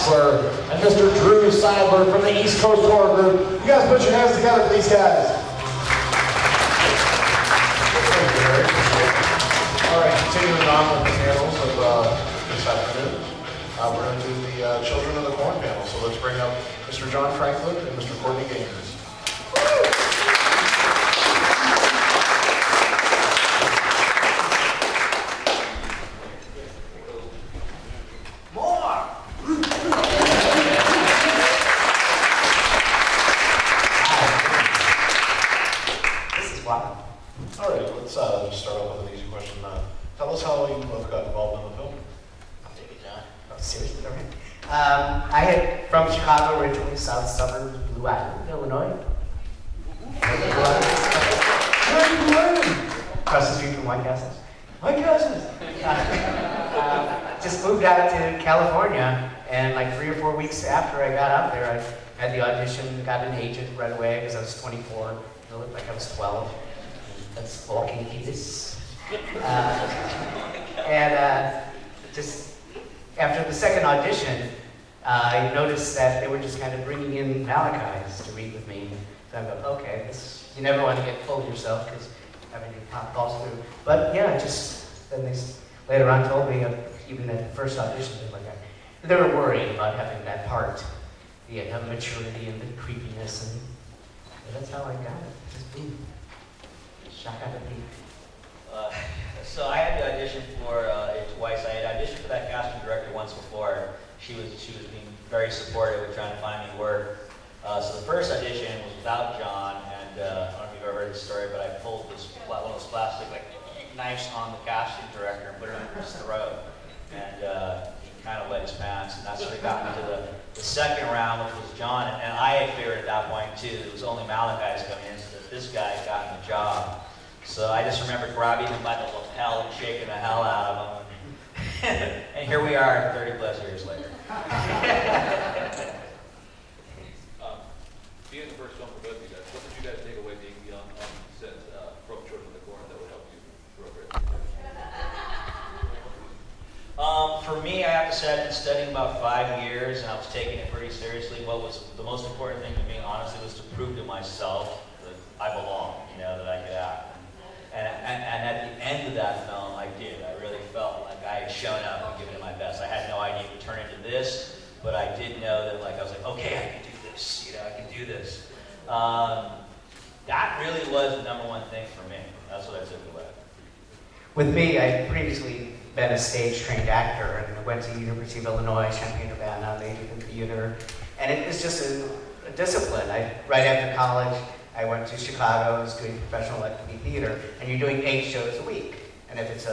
Hassler, and Mr. Drew Seidler from the East Coast Horror Group. You guys put your hands together for these guys. All right, continuing on with the panels of this afternoon, we're going to do the Children of the Corn panel. So let's bring up Mr. John Franklin and Mr. Courtney Gains. Tell us how you both got involved in the film. I'll take it, John. Oh, seriously? All right. I had from Chicago originally, south suburbs, Blue Island, Illinois. Across the street from White Castles. White Castles! Just moved out to California, and like 3 or 4 weeks after I got out there, I had the audition, got an agent right away because I was 24. It looked like I was 12. That's walking fetus. Just after the second audition, I noticed that they were just kind of bringing in Malachi's to read with me. So I go, okay, you never want to get full of yourself because everything falls through. But yeah, then they later on told me, even at the first audition, they were worried about having that part, the maturity and the creepiness, and that's how I got it. Just boom, shot out of the deep. So I had to audition for it twice. I had auditioned for that casting director once before. She was being very supportive with trying to find me work. So the first audition was without John, and I don't know if you've ever heard the story, but I pulled one of those plastic knives on the casting director and put it under his throat, and he kind of wet his pants, and that's what got me to the second round, which was John. And I had figured at that point too, it was only Malachi's coming in, so that this guy got the job. So I just remember grabbing him by the lapel and shaking the hell out of him. And here we are 30 plus years later. Being the first film for both of you guys, what did you guys take away being young on set from Children of the Corn that would help you grow great? For me, I have to say I've been studying about 5 years, and I was taking it pretty seriously. What was the most important thing to me, honestly, was to prove to myself that I belong, that I could act. And at the end of that film, I did. I really felt like I had shown up and given it my best. I had no idea it would turn into this, but I did know that I was like, okay, I can do this. I can do this. That really was the number one thing for me. That's what I took away. With me, I'd previously been a stage-trained actor, and I went to the University of Illinois, Champaign-Urbana, majored in theater, and it was just a discipline. Right after college, I went to Chicago. I was doing professional activity theater, and you're doing 8 shows a week. And if it's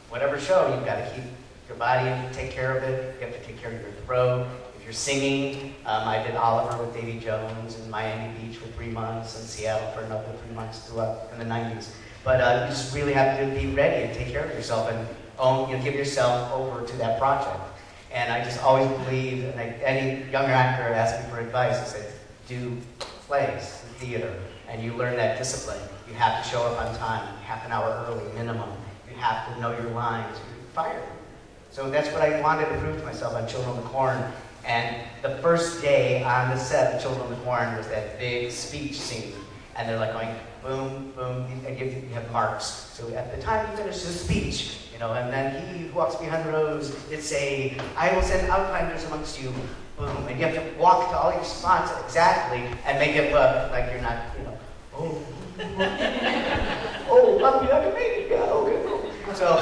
whatever show, you've got to keep your body and take care of it. You have to take care of your throat. If you're singing, I did Oliver with Davy Jones, and Miami Beach for 3 months, and Seattle for another 3 months throughout in the 90s. But you just really have to be ready and take care of yourself and give yourself over to that project. And I just always believe, and any younger actor asked me for advice, I said, do plays, theater, and you learn that discipline. You have to show up on time, half an hour early minimum. You have to know your lines. You're fired. So that's what I wanted to prove to myself on Children of the Corn. And the first day on the set of Children of the Corn was that big speech scene. And they're going boom, boom, and you have marks. So at the time you finish the speech, and then he who walks behind the rows, it's I will send outfinders amongst you. Boom, and you have to walk to all your spots exactly and make it look like you're not, oh, I'm not a baby guy, okay. So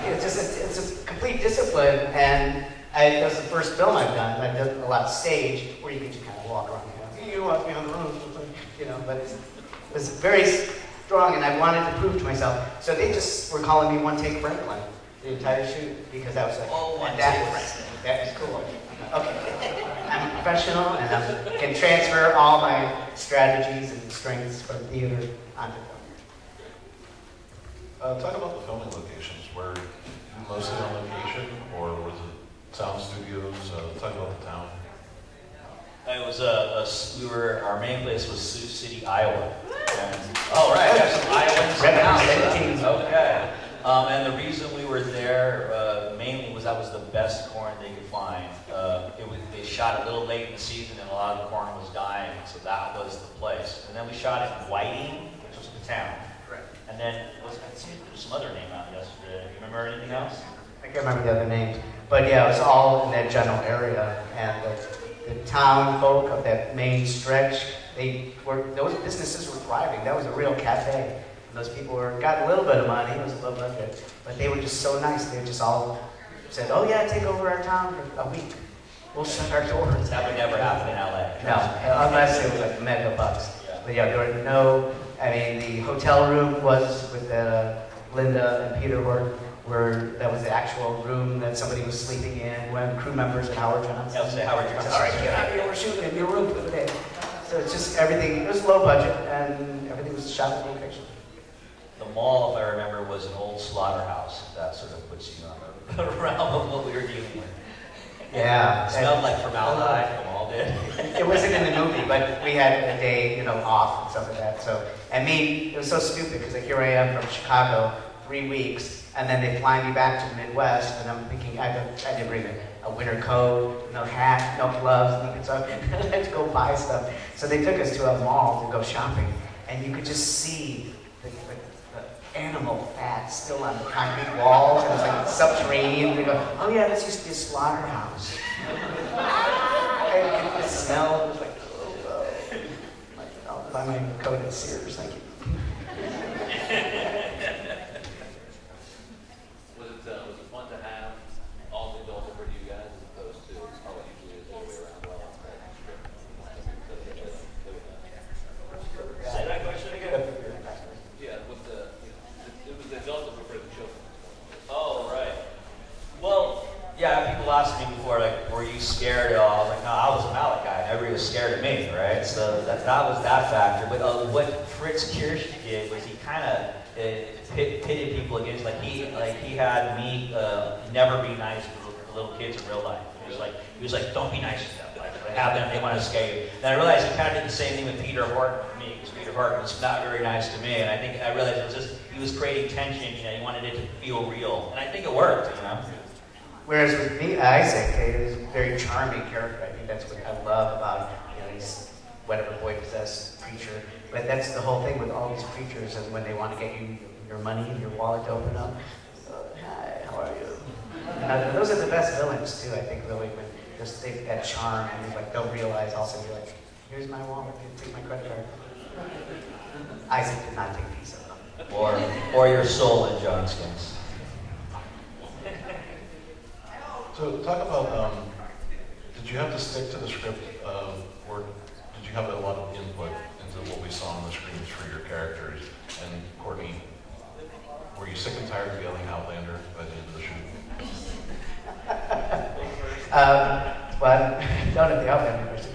it's a complete discipline, and that was the first film I've done. I've done a lot of stage where you can just kind of walk around. You walk me on the road, but it was very strong, and I wanted to prove to myself. So they just were calling me One Take Franklin the entire shoot because I was like, that was cool. Okay, I'm a professional, and I can transfer all my strategies and strengths from theater onto film. Talk about the filming locations. Were you mostly on location, or was it sound studios? Talk about the town. It was our main place was Sioux City, Iowa. All right, I got some Iowans in the house. Okay. And the reason we were there mainly was that was the best corn they could find. we shot a little late in the season and a lot of the corn was dying, so that was the place. And then we shot in Whiting, which was the town. Correct. And then, there was some other name out yesterday. You remember anything else? I can't remember the other names, but yeah, it was all in that general area, and the town folk of that main stretch, those businesses were thriving. That was a real cafe. And those people got a little bit of money, it was a little bit, but they were just so nice. They just all said, "Oh yeah, take over our town for a week. We'll shut our doors." That would never happen in LA. No, unless it was like mega bucks. Yeah. But yeah, there were no. I mean, the hotel room was with Linda and Peter that was the actual room that somebody was sleeping in. When crew members at Howard Johnson. Yeah, say Howard Johnson. All right, get out of here. We're shooting in your room for the day. So it's just everything. It was low budget, and everything was shot in location. The mall, if I remember, was an old slaughterhouse. That sort of puts you on the realm of what we were dealing with. Yeah. It smelled like formaldehyde, the mall did. It wasn't in the movie, but we had a day, off and stuff like that. So, and me, it was so stupid because like here I am from Chicago, 3 weeks, and then they fly me back to the Midwest, and I'm thinking I didn't bring a winter coat, no hat, no gloves, so I had to go buy stuff. So they took us to a mall to go shopping, and you could just see the animal fat still on the concrete walls, and it was like subterranean. They go, "Oh yeah, this used to be a slaughterhouse." And the smell was like, oh. Like, I'll buy my coat at Sears, thank you. Was it fun to have all the adults over to you guys as opposed to how it usually is the other way around? Say that question again. Yeah, it was the adults that were for the children. Oh, right. Well, yeah, people asked me before, like, were you scared at all? I was like, no, I was a Malachi. Everybody was scared of me, right? So that was that factor. But what Fritz Kirsch did was he kind of pitted people against, he had me never be nice to little kids in real life. He was like, don't be nice to them. Like, have them, they want to scare you. Then I realized he kind of did the same thing with Peter Horton for me, because Peter Horton was not very nice to me. And I realized it was just, he was creating tension, he wanted it to feel real. And I think it worked, Whereas with me, Isaac, he was a very charming character. I think that's what I love about, he's whatever boy possessed creature. But that's the whole thing with all these creatures, and when they want to get you your money and your wallet to open up, hi, how are you? And those are the best villains too, I think, really, when they've got charm, and they'll realize also, you're like, here's my wallet, take my credit card. Isaac did not take a piece of them. Or your soul in John Skins. So talk about, did you have to stick to the script, or did you have a lot of input into what we saw on the screens for your characters? And Courtney, were you sick and tired of yelling Outlander by the end of the shoot? Well, don't have the Outlander version.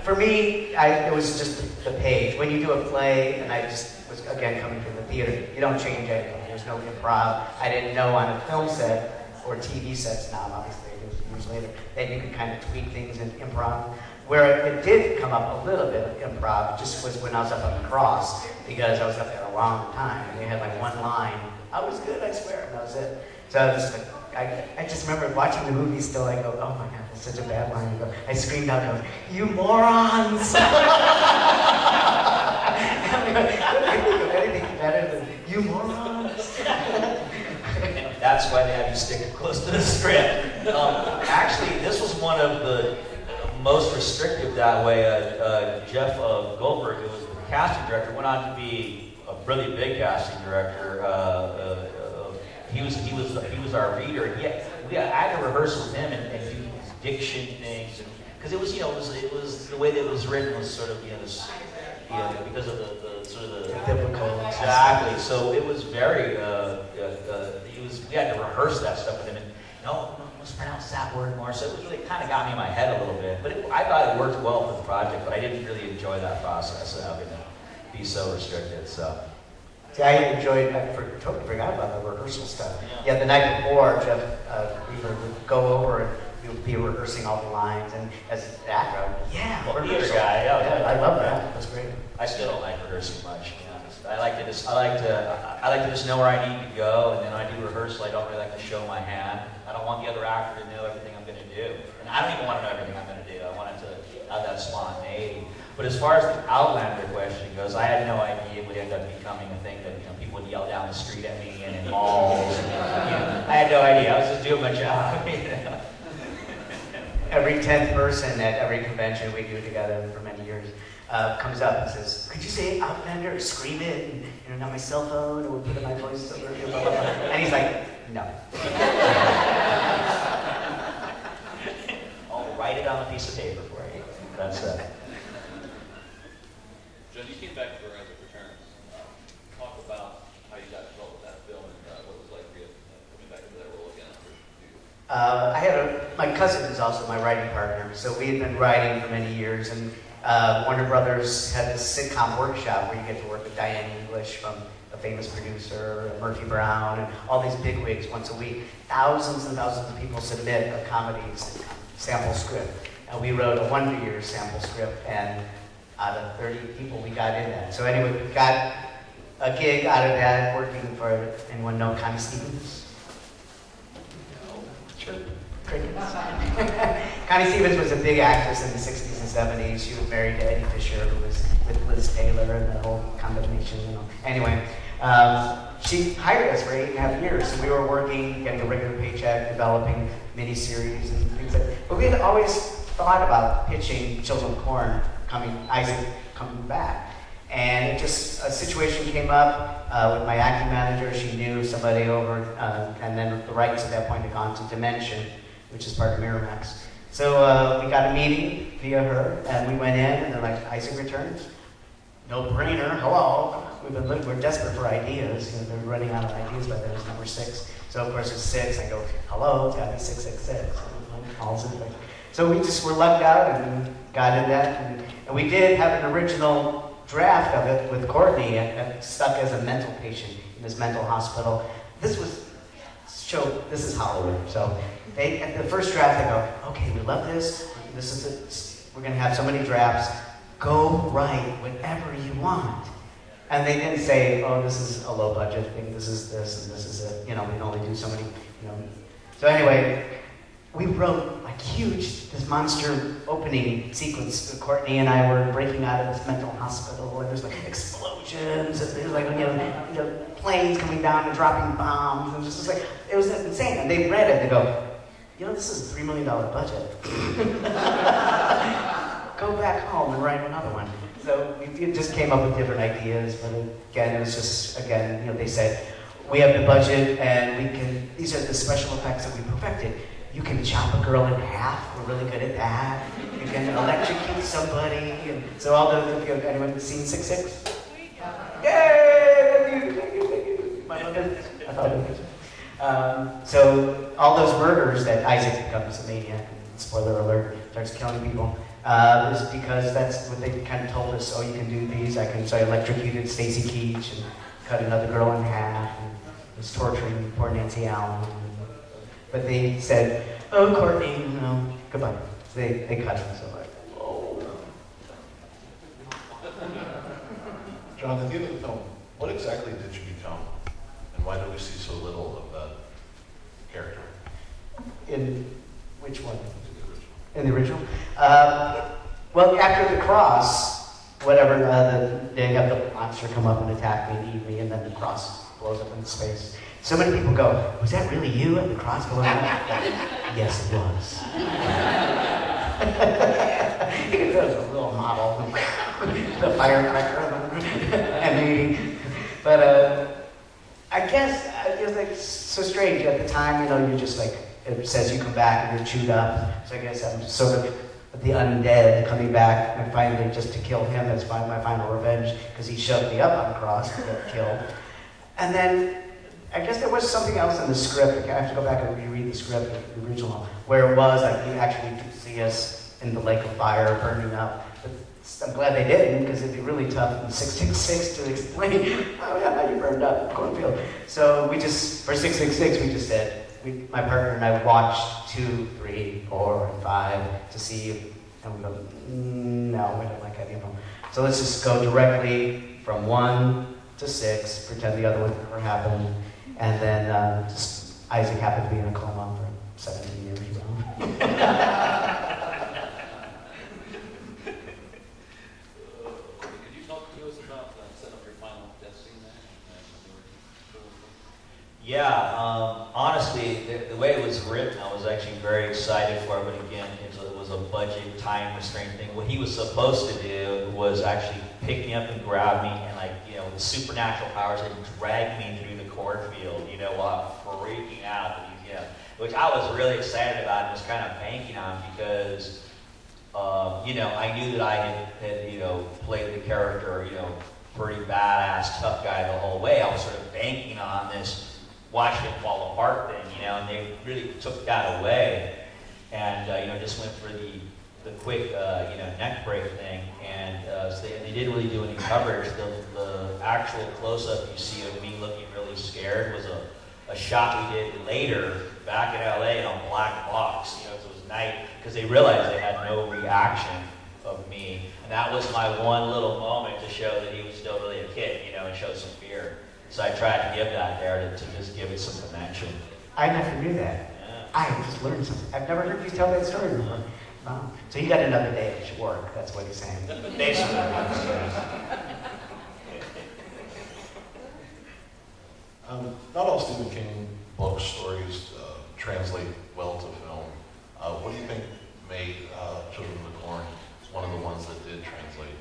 For me, it was just the page. When you do a play, and I just was, again, coming from the theater, you don't change anything. There's no improv. I didn't know on a film set, or TV sets now, obviously, years later, that you could kind of tweak things in improv. Where it did come up a little bit of improv just was when I was up on the cross, because I was up there a long time, and they had one line. I was good, I swear, and that was it. So I just remember watching the movie still, I go, oh my God, that's such a bad line. I screamed out, I go, you morons! I think of anything better than, you morons! That's why they have you stick close to the script. Actually, this was one of the most restrictive that way. Jeff Goldberg, who was the casting director, went on to be a really big casting director. He was our reader. I had to rehearse with him and do diction things, because it was the way that it was written was sort of this, because of the sort of the biblical. Exactly. So it was very. We had to rehearse that stuff with him, and let's pronounce that word more. So it was really kind of got me in my head a little bit. But I thought it worked well for the project, but I didn't really enjoy that process of having to be so restricted. So. See, I enjoyed. Totally forgot about the rehearsal stuff. Yeah, the night before, Jeff, we would go over and we would be rehearsing all the lines, and as an actor, well, theater guy, I love that. It was great. I still don't like rehearsing much. I like to just know where I need to go, and then when I do rehearsal, I don't really like to show my hand. I don't want the other actor to know everything I'm going to do. And I don't even want to know everything I'm going to do. I wanted to have that spontaneity. But as far as the Outlander question goes, I had no idea it would end up becoming a thing that people would yell down the street at me and in malls. I had no idea. I was just doing my job. Every 10th person at every convention we do together for many years comes up and says, "Could you say Outlander or scream it? And on my cell phone, or we'll put in my voice over here, blah, blah, blah." And he's like, "No." I'll write it on a piece of paper for you. That's it. John, you came back for Isaac Returns. Talk about how you got involved with that film and what it was like for you coming back into that role again after my cousin is also my writing partner, so we had been writing for many years, and Warner Brothers had this sitcom workshop where you get to work with Diane English from a famous producer, Murphy Brown, and all these bigwigs once a week. Thousands and thousands of people submit a comedy sample script. And we wrote a wonder-year sample script, and out of 30 people, we got in that. So anyway, we got a gig out of that, working for, anyone know Connie Stevens? No, sure, crickets. Connie Stevens was a big actress in the 60s and 70s. She was married to Eddie Fisher, who was with Liz Taylor, and the whole combination, Anyway, she hired us for 8.5 years, and we were working, getting a regular paycheck, developing miniseries and things like that. But we had always thought about pitching Children of Corn, Isaac coming back. And it just, a situation came up with my acting manager. She knew somebody over, and then the rights at that point had gone to Dimension, which is part of Miramax. So we got a meeting via her, and we went in, and they're like, "Isaac Returns? No brainer, hello." We're desperate for ideas. They're running out of ideas by then. It's number 6. So of course it's 6. I go, "Hello, it's got to be 666." So we just were lucked out and got in that. And we did have an original draft of it with Courtney, and stuck as a mental patient in this mental hospital. This is Hollywood. So at the first draft, they go, "Okay, we love this. We're going to have so many drafts. Go write whatever you want." And they didn't say, "Oh, this is a low budget thing. This is this, and this is it. We can only do so many." So anyway, we wrote like this monster opening sequence. Courtney and I were breaking out of this mental hospital, and there's like explosions, and there's like planes coming down and dropping bombs, and just like it was insane. And they read it, and they go, "This is a $3 million budget. Go back home and write another one." So we just came up with different ideas, but again, it was just they said, "We have the budget, and these are the special effects that we perfected. You can chop a girl in half. We're really good at that. You can electrocute somebody." And so all those, if anyone seen 6'6"? Yay! Thank you. My mother. I thought it was. So all those murders that Isaac becomes a maniac, spoiler alert, starts killing people, is because that's what they kind of told us. "Oh, you can do these." So I electrocuted Stacy Keach and cut another girl in half, and was torturing poor Nancy Allen. But they said, "Oh, Courtney, goodbye." So they cut him. So like, oh. John, at the end of the film, what exactly did you become? And why do we see so little of that character? In which one? In the original? Well, after the cross, whatever, they have the monster come up and attack me and eat me, and then the cross blows up into space. So many people go, "Was that really you at the cross blowing up?" Yes, it was. It was a little model. The firecracker. But I guess it was like so strange at the time. You're just like, it says you come back and you're chewed up. So I guess I'm sort of the undead coming back, and finally just to kill him as my final revenge, because he shoved me up on the cross to get killed. And then I guess there was something else in the script. I have to go back and reread the script, the original, where it was like you actually could see us in the lake of fire burning up. But I'm glad they didn't, because it'd be really tough in 666 to explain, "Oh yeah, how you burned up in the cornfield." So for 666, we just said, my partner and I watched 2, 3, 4, and 5 to see, and we go, "No, we don't like any of them. So let's just go directly from 1 to 6, pretend the other one never happened, and then just Isaac happened to be in a coma for 17 years. budget, time restraint thing. What he was supposed to do was actually pick me up and grab me and like, you know, with supernatural powers and drag me through the cornfield, you know, while I'm freaking out. You know, which I was really excited about and was kind of banking on because, you know, I knew that I had, you know, played the character, you know, pretty badass, tough guy the whole way. I was sort of banking on this watch it fall apart thing, you know, and they really took that away. And, you know, just went for the quick, you know, neck break thing. And so they didn't really do any coverage. The actual close-up you see of me looking really scared was a shot we did later back in LA on a black box, you know, it was night, because they realized they had no reaction of me. And that was my one little moment to show that he was still really a kid, you know, and show some fear. So I tried to give that there to just give it some dimension. I never knew that. Yeah. I just learned something. I've never heard you tell that story before. Wow. So you got another day at work, that's what he's saying. Basically. Not all Stephen King book stories translate well to film. What do you think made Children of the Corn one of the ones that did translate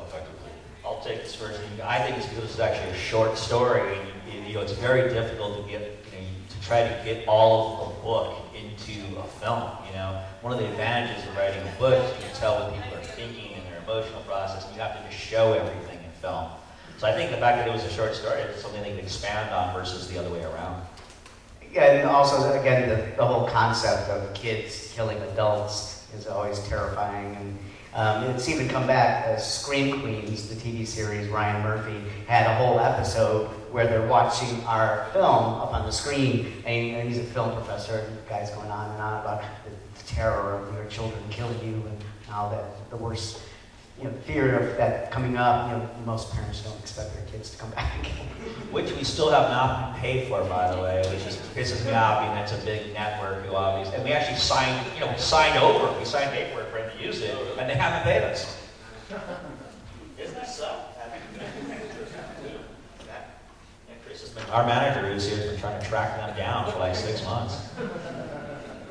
effectively? I'll take this first. I think it's because it's actually a short story. And, you know, it's very difficult to get, you know, to try to get all of a book into a film. You know, one of the advantages of writing a book is you can tell what people are thinking and their emotional process. And you have to just show everything in film. So I think the fact that it was a short story is something they can expand on versus the other way around. Yeah, and also, again, the whole concept of kids killing adults is always terrifying. And it's even come back as Scream Queens, the TV series. Ryan Murphy had a whole episode where they're watching our film up on the screen, and he's a film professor, and the guy's going on and on about the terror of your children killing you and how that the worst, you know, fear of that coming up. You know, most parents don't expect their kids to come back again. Which we still have not been paid for, by the way, which just pisses me off, and that's a big network who obviously, and we actually signed, you know, we signed paperwork for them to use it, and they haven't paid us. Isn't that so? And Chris has been, our manager who's here has been trying to track them down for like 6 months.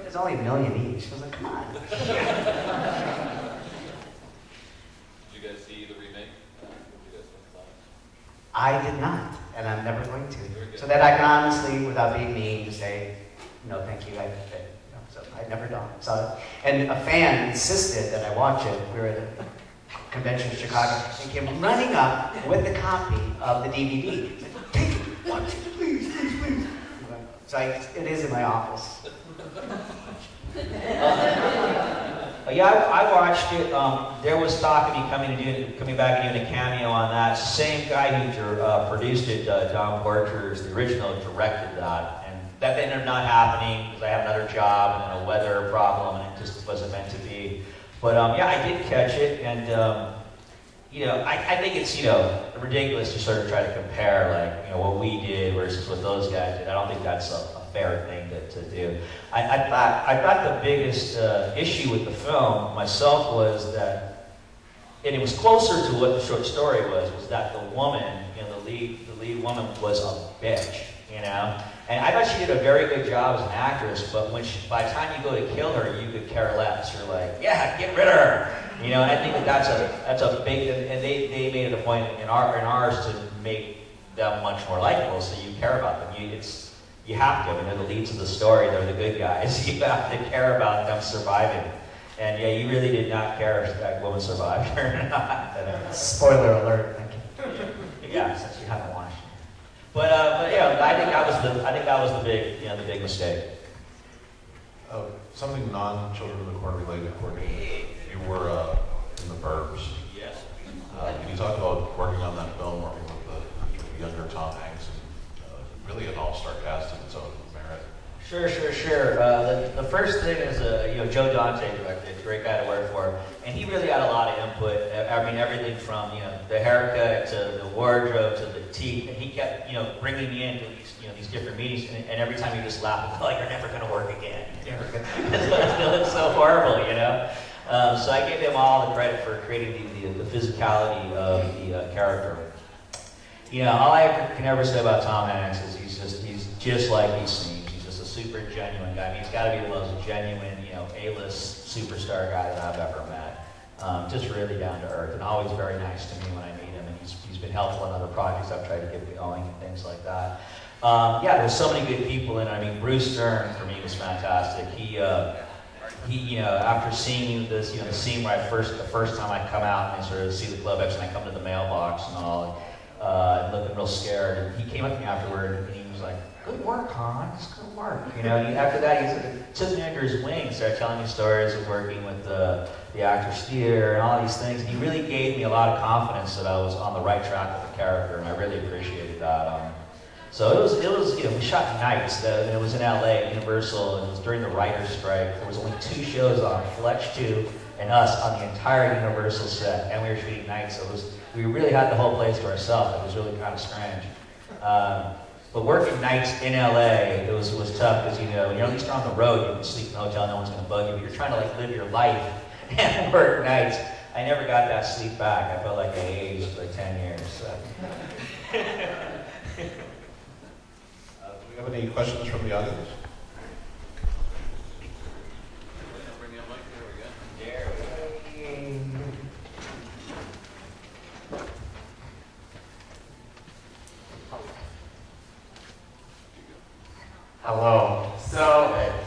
It's only $1 million each. I was like, come on. Did you guys see the remake? What did you guys think about it? I did not, and I'm never going to. So that I can honestly, without being mean, just say, no, thank you. So I've never done it. So, and a fan insisted that I watch it. We were at a convention in Chicago, and came running up with a copy of the DVD. He's like, take it, watch it, please, please, please. So it is in my office. Yeah, I watched it. There was talk of me coming back and doing a cameo on that. Same guy who produced it, Don Porter's, the original, directed that. And that ended up not happening because I had another job and then a weather problem, and it just wasn't meant to be. But yeah, I did catch it, and you know, I think it's, you know, ridiculous to sort of try to compare, like, you know, what we did versus what those guys did. I don't think that's a fair thing to do. I thought the biggest issue with the film myself was that, and it was closer to what the short story was that the woman, you know, the lead woman was a bitch, you know. And I thought she did a very good job as an actress, but by the time you go to kill her, you could care less. You're like, yeah, get rid of her, you know. And I think that's a big, and they made it a point in ours to make them much more likable, so you care about them. You have to. I mean, they're the leads of the story. They're the good guys. You have to care about them surviving. And yeah, you really did not care if that woman survived or not. Spoiler alert. Thank you. Yeah, since you haven't watched it. But yeah, I think that was the big mistake. Something non-Children of the Corn related, Courtney. You were in the Burbs. Yes. Can you talk about working on that film, working with the younger Tom Hanks, and really an all-star cast in its own merit? Sure. The first thing is, you know, Joe Dante directed, great guy to work for, and he really had a lot of input. I mean, everything from, you know, the haircut to the wardrobe to the teeth, and he kept, you know, bringing me into these, you know, these different meetings, and every time he just laughed, I felt like you're never going to work again. It's so horrible, you know. So I gave him all the credit for creating the physicality of the character. You know, all I can ever say about Tom Hanks is he's just like he seems. He's just a super genuine guy. I mean, he's got to be the most genuine, you know, A-list superstar guy that I've ever met. Just really down to earth and always very nice to me when I meet him, and he's been helpful in other projects I've tried to get going and things like that. Yeah, there's so many good people in it. I mean, Bruce Stern for me was fantastic. He you know, after seeing this, you know, the scene where the first time I come out and I sort of see the Club X and I come to the mailbox and all, looking real scared, and he came up to me afterward and he was like, "Good work, Hans, good work." You know, and after that, he took me under his wing, started telling me stories of working with the Actors Theater and all these things. And he really gave me a lot of confidence that I was on the right track with the character, and I really appreciated that. So it was, you know, we shot nights. It was in LA at Universal, and it was during the writer's strike. There was only 2 shows on, Fletch 2 and us on the entire Universal set, and we were shooting nights. So we really had the whole place to ourselves. It was really kind of strange. But working nights in LA, it was tough because, you know, when you're at least on the road, you can sleep in a hotel, no one's going to bug you. But you're trying to like live your life and work nights. I never got that sleep back. I felt like I aged like 10 years. So. Do we have any questions from the audience? Bring that mic, there we go. Hello. So,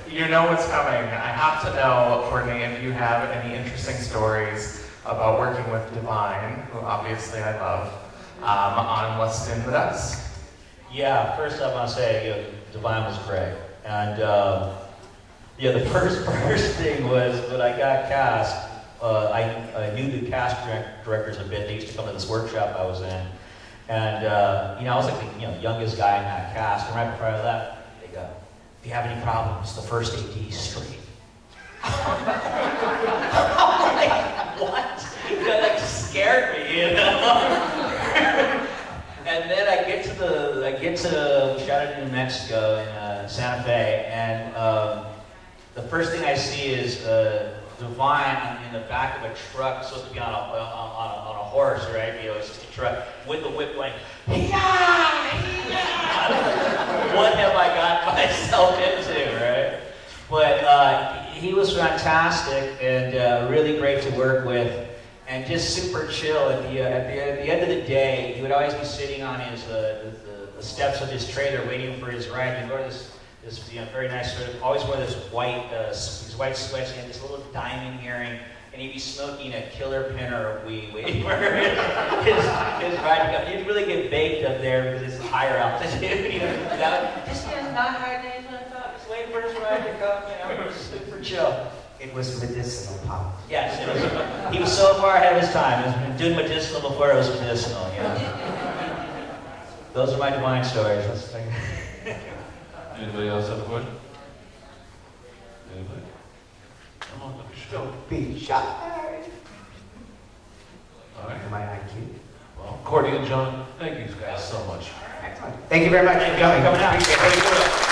you know what's coming. I have to know, Courtney, if you have any interesting stories about working with Divine, who obviously I love, on What's in With Us. Yeah, first I want to say, you know, Divine was great. And yeah, the first thing was when I got cast, I knew the cast directors a bit. They used to come to this workshop I was in. And, you know, I was like the youngest guy in that cast. And right before I left, they go, "If you have any problems, the first AD is straight." I'm like, what? That scared me, you know? And then I get to we shot it in New Mexico in Santa Fe, and the first thing I see is Divine in the back of a truck, supposed to be on a horse, right? You know, it's just a truck with the whip going, "Hey-ya! Hey-ya!" What have I got myself into, right? But he was fantastic and really great to work with. And just super chill. At the end of the day, he would always be sitting on his the steps of his trailer, waiting for his ride. He'd wear this very nice sort of, always wore this white sweats and this little diamond earring, and he'd be smoking a killer pinner of weed, waiting for his ride to come. He'd really get baked up there because it's higher altitude. You know, this man's not hard days when I thought. Just waiting for his ride to come. You know, it was super chill. It was medicinal pop. Yes, he was so far ahead of his time. He was doing medicinal before it was medicinal, you know. Those are my Divine stories. Anybody else have a question? Anybody? Come on, look at your Don't be shy. All right. My IQ. Well, Courtney and John, thank you guys so much. Excellent. Thank you very much for coming. Coming out.